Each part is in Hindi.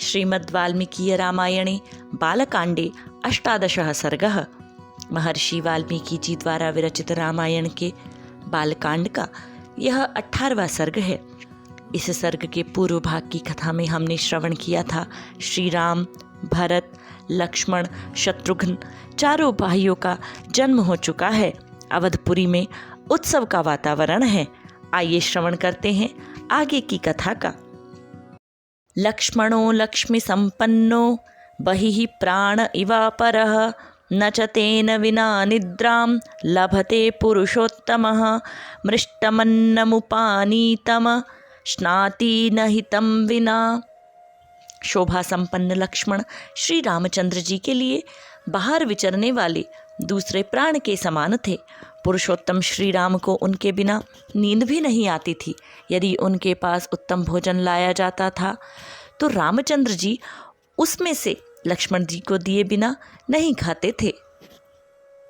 श्रीमद्वाल्मीकीय रामायणे बालकांडे 18 सर्गः। महर्षि वाल्मीकि जी द्वारा विरचित रामायण के बालकांड का यह 18वां सर्ग है। इस सर्ग के पूर्व भाग की कथा में हमने श्रवण किया था श्री राम, भरत, लक्ष्मण, शत्रुघ्न चारों भाइयों का जन्म हो चुका है। अवधपुरी में उत्सव का वातावरण है। आइए श्रवण करते हैं आगे की कथा का। लक्ष्मणो लक्ष्मी संपन्नो बहिः प्राण इवापरः न च तेन विना निद्रां लभते पुरुषोत्तमः मृष्टमन्नमुपानीतम स्नाति न हितं विना। शोभा संपन्न लक्ष्मण श्री रामचंद्र जी के लिए बाहर विचरने वाले दूसरे प्राण के समान थे। पुरुषोत्तम श्री राम को उनके बिना नींद भी नहीं आती थी। यदि उनके पास उत्तम भोजन लाया जाता था तो रामचंद्र जी उसमें से लक्ष्मण जी को दिए बिना नहीं खाते थे।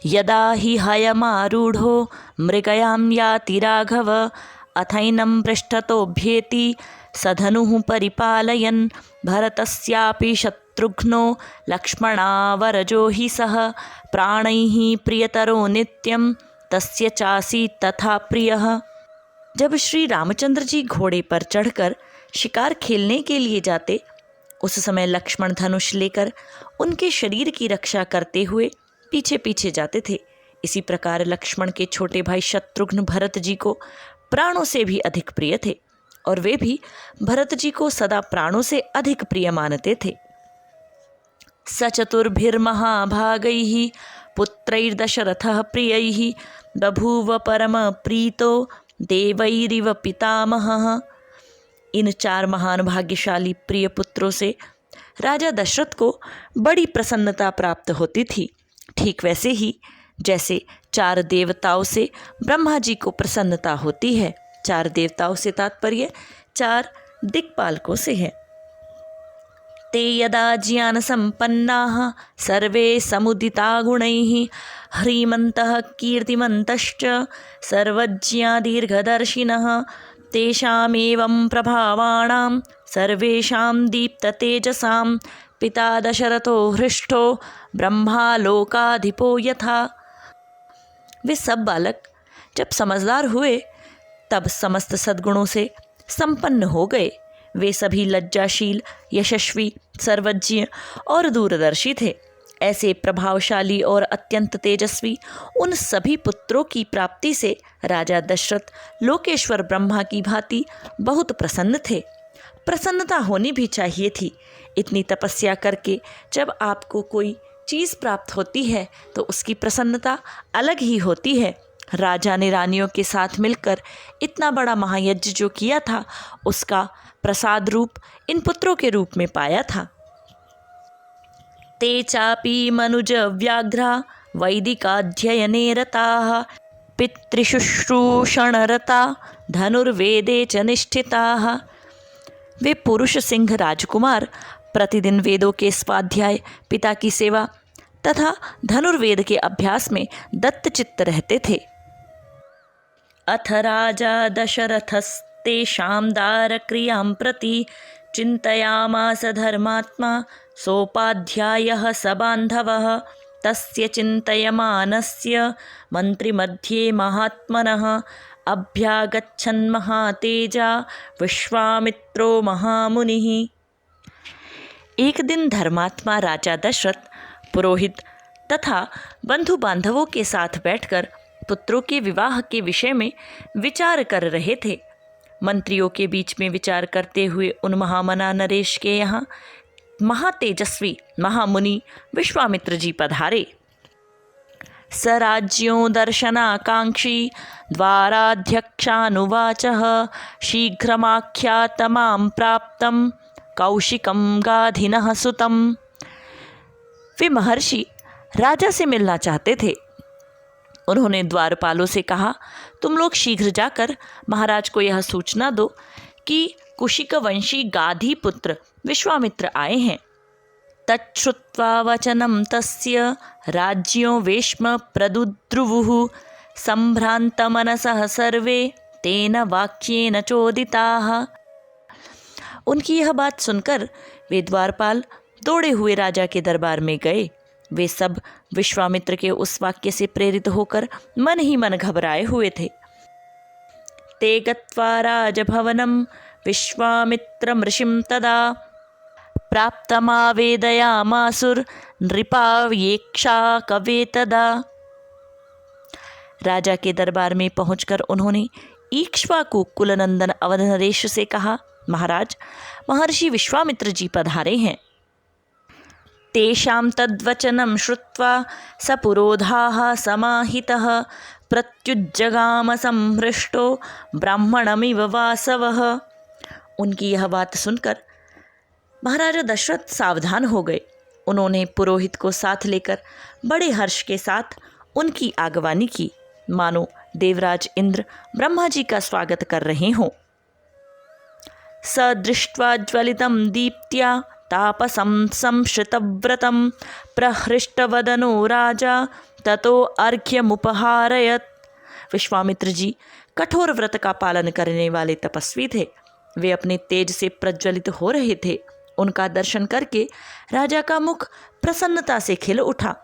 यदा हि हयमारूढ़ो मृगयां याति राघव अथैनं पृष्ठतोऽभ्येति सधनुः परिपालयन् भरतस्यापि शत्रुघ्नो लक्ष्मणावरजो हि सः प्राणैः प्रियतरो नित्यं तस्य चासीत् तथा प्रियः। जब श्री रामचंद्र जी घोड़े पर चढ़कर शिकार खेलने के लिए जाते, उस समय लक्ष्मण धनुष लेकर उनके शरीर की रक्षा करते हुए पीछे पीछे जाते थे। इसी प्रकार लक्ष्मण के छोटे भाई शत्रुघ्न भरत जी को प्राणों से भी अधिक प्रिय थे और वे भी भरत जी को सदा प्राणों से अधिक प्रिय मानते थे। सचतुर्भिर्महाभागैः पुत्रैर्दशरथः प्रियैः बभूव परम प्रीतो देवैरिव पितामहः। इन 4 महान भाग्यशाली प्रिय पुत्रों से राजा दशरथ को बड़ी प्रसन्नता प्राप्त होती थी। ठीक वैसे ही जैसे 4 देवताओं से ब्रह्मा जी को प्रसन्नता होती है। 4 देवताओं से तात्पर्य 4 दिक्पालकों से है। ते यदा ज्ञान संपन्नाः सर्वे समुदिता गुणैः ह्रीमन्तः कीर्तिमन्तश्च सर्वज्ञा दीर्घदर्शिनः तेषामेवं प्रभावाणां सर्वेषां दीप्ततेजसां पिता दशरथो हृष्टो ब्रह्मालोकाधिपो यथा। वे सब बालक जब समझदार हुए तब समस्त सद्गुणों से संपन्न हो गए। वे सभी लज्जाशील, यशस्वी, सर्वज्ञ और दूरदर्शी थे। ऐसे प्रभावशाली और अत्यंत तेजस्वी उन सभी पुत्रों की प्राप्ति से राजा दशरथ लोकेश्वर ब्रह्मा की भांति बहुत प्रसन्न थे। प्रसन्नता होनी भी चाहिए थी। इतनी तपस्या करके जब आपको कोई चीज़ प्राप्त होती है तो उसकी प्रसन्नता अलग ही होती है। राजा ने रानियों के साथ मिलकर इतना बड़ा महायज्ञ जो किया था उसका प्रसाद रूप इन पुत्रों के रूप में पाया था। ते चापि मनुज व्याघ्रा वैदिकाध्ययने रताः पितृशुश्रूषणरता धनुर्वेदे च निष्ठिताः। वे पुरुष सिंह राजकुमार प्रतिदिन वेदों के स्वाध्याय, पिता की सेवा तथा धनुर्वेद के अभ्यास में दत्तचित्त रहते थे। अथ राजा दशरथस्तेषां दारक्रियां प्रति चिन्तयामास धर्मात्मा सोपाध्यायः स बान्धवः तस्य चिन्तयमानस्य मन्त्रिमध्ये महात्मनः अभ्यागच्छन् महातेजा विश्वामित्रो महामुनिः। एक दिन धर्मात्मा राजा दशरथ पुरोहित तथा बंधु बांधवों के साथ बैठकर पुत्रों के विवाह के विषय में विचार कर रहे थे। मंत्रियों के बीच में विचार करते हुए उन महामना नरेश के यहाँ महातेजस्वी महामुनि विश्वामित्र जी पधारे। स राज्यों दर्शनाकांक्षी द्वाराध्यक्षानुवाचः शीघ्रमाख्यातमां प्राप्तं कौशिकं गाधिनः सुतम्। वे महर्षि राजा से मिलना चाहते थे। उन्होंने द्वारपालों से कहा, तुम लोग शीघ्र जाकर महाराज को यह सूचना दो कि कुशिक वंशी गाधी पुत्र विश्वामित्र आए हैं। तच्छ्रुत्वा वचनं तस्य राज्यों वेश्म प्रदुद्रुवुः संभ्रान्तमनसः सर्वे तेन वाक्येन चोदिताः। उनकी यह बात सुनकर वे द्वारपाल दौड़े हुए राजा के दरबार में गए। वे सब विश्वामित्र के उस वाक्य से प्रेरित होकर मन ही मन घबराए हुए थे। ते गत्वा राजभवनं विश्वामित्रं ऋषिं तदा प्राप्तमावेदयामासुर्नृपायेक्षा कवे तदा। राजा के दरबार में पहुंचकर उन्होंने इक्ष्वाकु कुलनंदन अवधनरेश से कहा, महाराज, महर्षि विश्वामित्र जी पधारे हैं। तेषां तद्वचनं श्रुत्वा सपुरोधाः समाहितः प्रत्युज्जगाम संहृष्टो ब्राह्मणमिव वासवः। उनकी यह बात सुनकर महाराजा दशरथ सावधान हो गए। उन्होंने पुरोहित को साथ लेकर बड़े हर्ष के साथ उनकी आगवानी की, मानो देवराज इंद्र ब्रह्मा जी का स्वागत कर रहे हों। स दृष्ट्वा ज्वलितं दीप्त्या तापसं संश्रितव्रतं प्रहृष्टवदनो राजा ततो अर्घ्यमुपहारयत्। विश्वामित्र जी कठोर व्रत का पालन करने वाले तपस्वी थे। वे अपने तेज से प्रज्वलित हो रहे थे। उनका दर्शन करके राजा का मुख प्रसन्नता से खिल उठा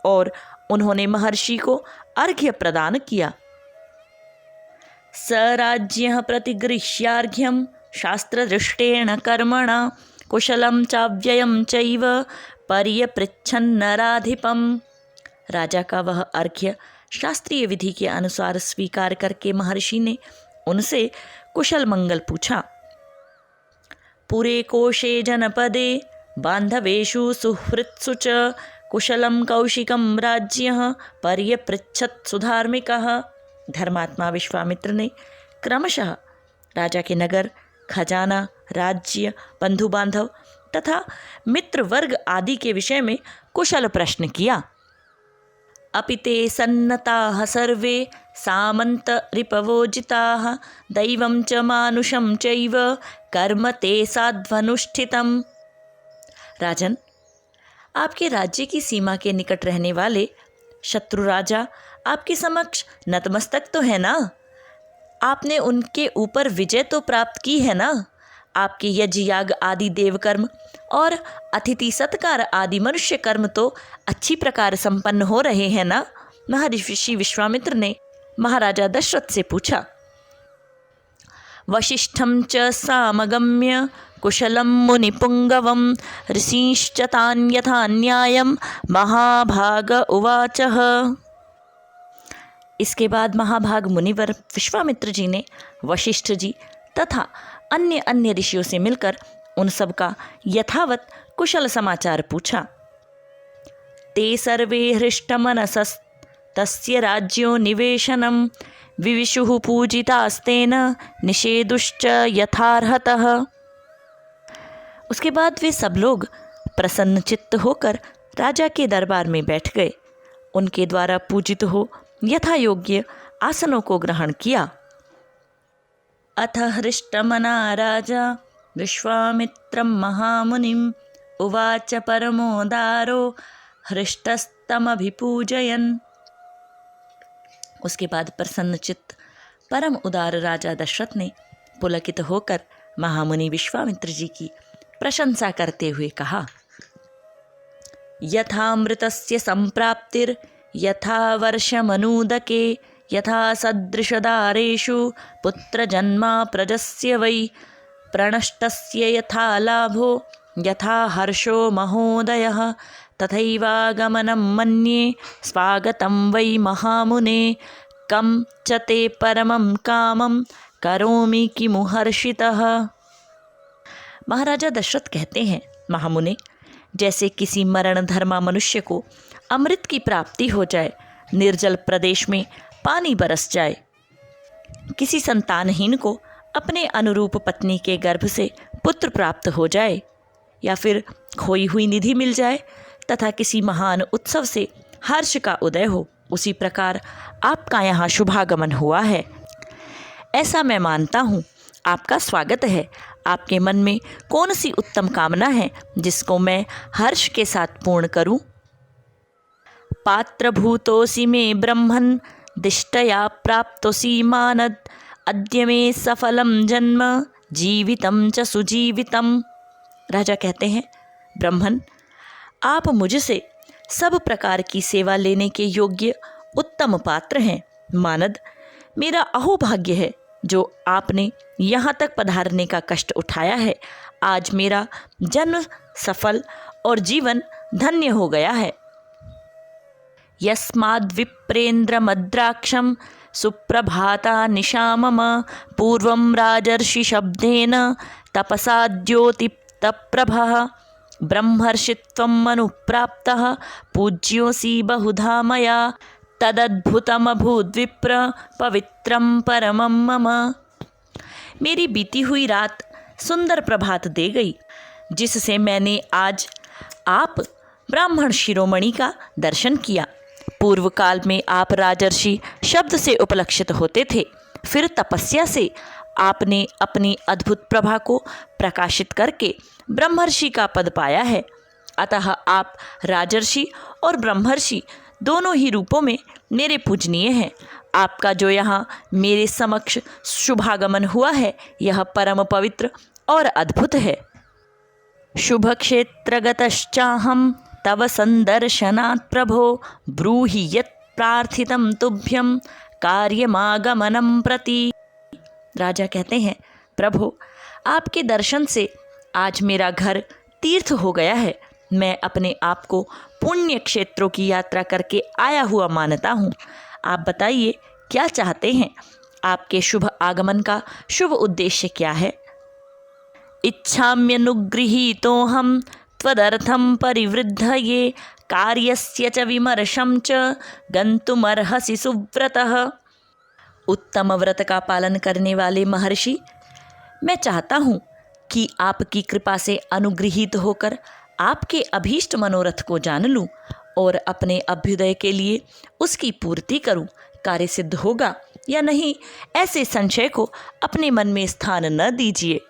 और उन्होंने महर्षि को अर्घ्य प्रदान किया। स राज्ञः प्रतिगृह्यार्घ्यं शास्त्रदृष्टेन कर्मणा कुशलं चाव्ययं चैव पर्यपृच्छन्नराधिपम्। राजा का वह अर्घ्य शास्त्रीय विधि के अनुसार स्वीकार करके महर्षि ने उनसे कुशल मंगल पूछा। पुरे कोशे जनपदे बांधवेषु सुहृत्सु च कुशलं कौशिकं राज्ञः पर्यपृच्छत् सुधार्मिकः। धर्मात्मा विश्वामित्र ने क्रमशः राजा के नगर, खजाना, राज्य, बंधु बांधव तथा मित्र वर्ग आदि के विषय में कुशल प्रश्न किया। अपि ते सन्नताः सर्वे सामंत रिपवोजिताः दैवं च मानुषं चैव कर्म ते साध्वनुष्ठितम्। राजन, आपके राज्य की सीमा के निकट रहने वाले शत्रु राजा आपके समक्ष नतमस्तक तो है ना? आपने उनके ऊपर विजय तो प्राप्त की है ना? आपके यज्ञ याग आदि देवकर्म और अतिथि सत्कार आदि मनुष्य कर्म तो अच्छी प्रकार संपन्न हो रहे हैं ना? महर्षि विश्वामित्र ने महाराजा दशरथ से पूछा। वशिष्ठं च सामगम्य कुशलं मुनिपुंगवं ऋषीश्च तान् यथा न्यायं महाभाग उवाचः। इसके बाद महाभाग मुनिवर विश्वामित्र जी ने वशिष्ठ जी तथा अन्य अन्य ऋषियों से मिलकर उन सब का यथावत कुशल समाचार पूछा। ते सर्वे हृष्टमनसस्तस्य राज्यो निवेशनं विविशुः पूजितास्तेन निषेधुश्च यथार्हतः। उसके बाद वे सब लोग प्रसन्न चित्त होकर राजा के दरबार में बैठ गए। उनके द्वारा पूजित हो यथा योग्य आसनों को ग्रहण किया। अथ हृष्टमना राजा विश्वामित्रं महामुनिम् उवाच परमोदारो हृष्टस्तमभिपूजयन्। उसके बाद प्रसन्नचित्त परम उदार राजा दशरथ ने पुलकित होकर महामुनि विश्वामित्र जी की प्रशंसा करते हुए कहा। यथामृतस्य संप्राप्तिर यथा वर्षमनूदके यथा सदृशदारेषु पुत्रजन्मा प्रजस्य वै प्रणष्टस्य यथा लाभो यथा हर्षो महोदयः तथैवागमनं मन्ये स्वागतं वै महामुने कं च ते परमं कामं करोमि किमु हर्षितः। महाराजा दशरथ कहते हैं, महामुने, जैसे किसी मरण धर्मा मनुष्य को अमृत की प्राप्ति हो जाए, निर्जल प्रदेश में पानी बरस जाए, किसी संतानहीन को अपने अनुरूप पत्नी के गर्भ से पुत्र प्राप्त हो जाए, या फिर खोई हुई निधि मिल जाए तथा किसी महान उत्सव से हर्ष का उदय हो, उसी प्रकार आपका यहाँ शुभागमन हुआ है। ऐसा मैं मानता हूँ। आपका स्वागत है। आपके मन में कौन सी उत्तम कामना है जिसको मैं हर्ष के साथ पूर्ण करूं? पात्रभूतोऽसि मे ब्रह्मन् दिष्टया प्राप्तोऽसि मानद अद्य मे सफलं जन्म जीवितं च सुजीवितं। राजा कहते हैं, ब्राह्मण, आप मुझसे सब प्रकार की सेवा लेने के योग्य उत्तम पात्र हैं। मानद, मेरा अहोभाग्य है जो आपने यहाँ तक पधारने का कष्ट उठाया है। आज मेरा जन्म सफल और जीवन धन्य हो गया है। यस्माद्विप्रेन्द्रमद्राक्षं सुप्रभाता निशा मम पूर्वं राजर्षि शब्देन तपसा द्योतितप्रभः ब्रह्मर्षित्वम् अनुप्राप्तः पूज्योऽसि बहुधा मया तदद्भुतमभूद्विप्र पवित्रं परमं मम। मेरी बीती हुई रात सुंदर प्रभात दे गई, जिससे मैंने आज आप ब्राह्मण शिरोमणि का दर्शन किया। पूर्व काल में आप राजर्षि शब्द से उपलक्षित होते थे, फिर तपस्या से आपने अपनी अद्भुत प्रभा को प्रकाशित करके ब्रह्मर्षि का पद पाया है। अतः आप राजर्षि और ब्रह्मर्षि दोनों ही रूपों में मेरे पूजनीय हैं। आपका जो यहाँ मेरे समक्ष शुभागमन हुआ है, यह परम पवित्र और अद्भुत है। शुभ क्षेत्रगतश्चाहं तव संदर्शनात् प्रभो ब्रूहि यत् प्रार्थितं तुभ्यं कार्यमागमनं प्रति। राजा कहते हैं, प्रभु, आपके दर्शन से आज मेरा घर तीर्थ हो गया है। मैं अपने आप को पुण्य क्षेत्रों की यात्रा करके आया हुआ मानता हूँ। आप बताइए, क्या चाहते हैं? आपके शुभ आगमन का शुभ उद्देश्य क्या है? इच्छाम्यनुगृहीतोऽहं त्वदर्थं परिवृद्धये कार्यस्य च विमर्शं च गन्तुमर्हसि सुव्रतः। उत्तम व्रत का पालन करने वाले महर्षि, मैं चाहता हूँ कि आपकी कृपा से अनुगृहीत होकर आपके अभीष्ट मनोरथ को जान लूँ और अपने अभ्युदय के लिए उसकी पूर्ति करूँ। कार्य सिद्ध होगा या नहीं, ऐसे संशय को अपने मन में स्थान न दीजिए।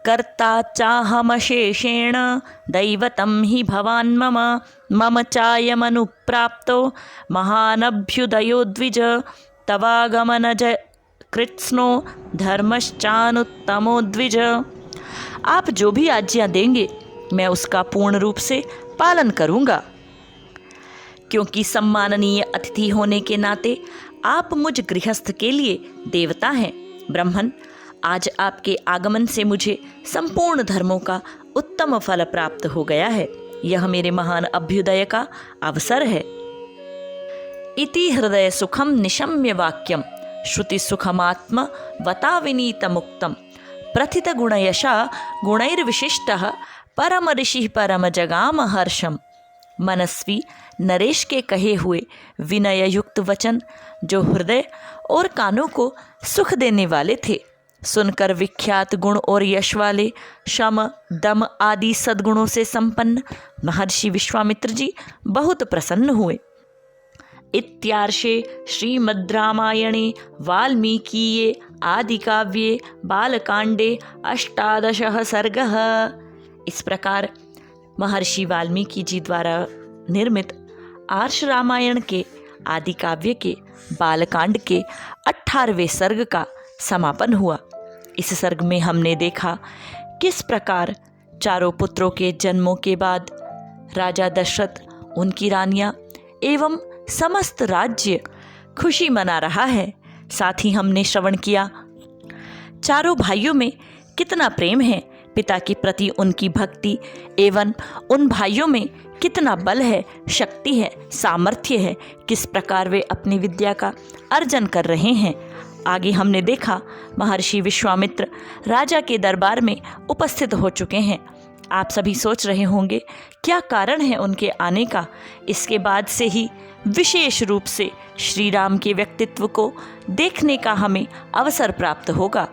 कर्ता चाहमशेषेण दैवतं हि भवान् मम मम चायमनुप्राप्तो महानभ्युदयो द्विज तवागमनज कृत्स्नो धर्मश्चानुत्तमो द्विज। आप जो भी आज्ञा देंगे मैं उसका पूर्ण रूप से पालन करूँगा, क्योंकि सम्माननीय अतिथि होने के नाते आप मुझ गृहस्थ के लिए देवता हैं। ब्राह्मण, आज आपके आगमन से मुझे संपूर्ण धर्मों का उत्तम फल प्राप्त हो गया है। यह मेरे महान अभ्युदय का अवसर है। इति हृदय सुखम निशम्य वाक्यम श्रुति सुखमात्म वता विनीत मुक्तम प्रथित गुणयशा गुणैर्विशिष्टः परम ऋषि परम जगाम हर्षम। मनस्वी नरेश के कहे हुए विनय युक्त वचन जो हृदय और कानों को सुख देने वाले थे, सुनकर विख्यात गुण और यश वाले शम दम आदि सद्गुणों से संपन्न महर्षि विश्वामित्र जी बहुत प्रसन्न हुए। इत्यार्षे श्रीमद् रामायणे वाल्मीकीये आदिकाव्ये बालकांडे 18 सर्गः। इस प्रकार महर्षि वाल्मीकि जी द्वारा निर्मित आर्ष रामायण के आदि काव्य के बालकांड के 18वें सर्ग का समापन हुआ। इस सर्ग में हमने देखा किस प्रकार चारों पुत्रों के जन्मों के बाद राजा दशरथ, उनकी रानियां एवं समस्त राज्य खुशी मना रहा है। साथ ही हमने श्रवण किया चारों भाइयों में कितना प्रेम है, पिता के प्रति उनकी भक्ति एवं उन भाइयों में कितना बल है, शक्ति है, सामर्थ्य है, किस प्रकार वे अपनी विद्या का अर्जन कर रहे हैं। आगे हमने देखा महर्षि विश्वामित्र राजा के दरबार में उपस्थित हो चुके हैं। आप सभी सोच रहे होंगे क्या कारण है उनके आने का। इसके बाद से ही विशेष रूप से श्री राम के व्यक्तित्व को देखने का हमें अवसर प्राप्त होगा।